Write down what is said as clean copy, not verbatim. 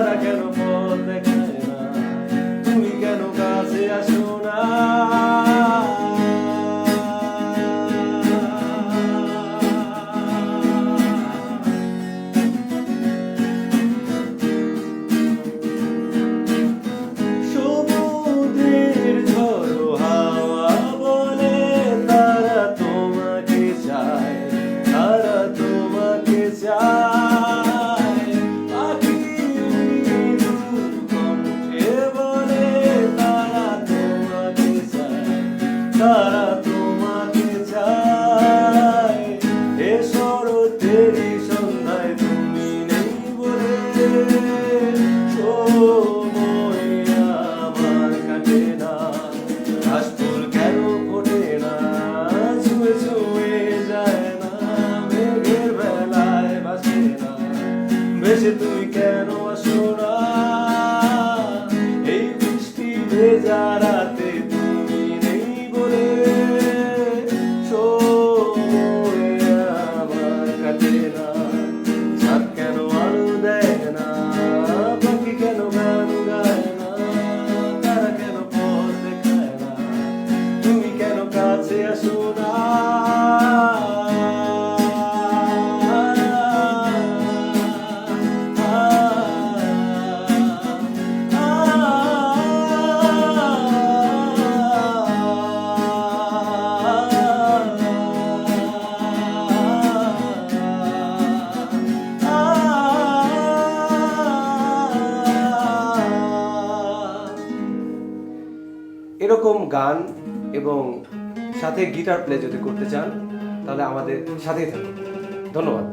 তারা কেন পথ দেখায় না, তুমি কেন কাছে আসো না। সমুদ্রের ঝড়ো হাওয়া বলে তারা তোমাকে চায়, তারা তোমাকে চায়। পাখির কণ্ঠে বলে তারা তোমাকে চায়, তারা তোমাকে চায়। এ শরতেরই সন্ধ্যায় তুমি নেই বলে সময় আমার কাটে না। ঘাসফুল কেন ফোটে না, ছুঁয়ে ছুঁয়ে যায় না, মেঘের বেলায় ভাসে না, ভেসে তুমি কেন আসো না। এই বৃষ্টি ভেজা রাতে তুমি নেই বলে সময় আমার কাটে না। চাঁদ কেন আলো দেয় না, পাখি কেন গান গায় না, তারা কেন পথ দেখায় না, তুমি কেন কাছে আসো না। এরকম গান এবং সাথে গিটার প্লে যদি করতে চান তাহলে আমাদের সাথেই থাকুন। ধন্যবাদ।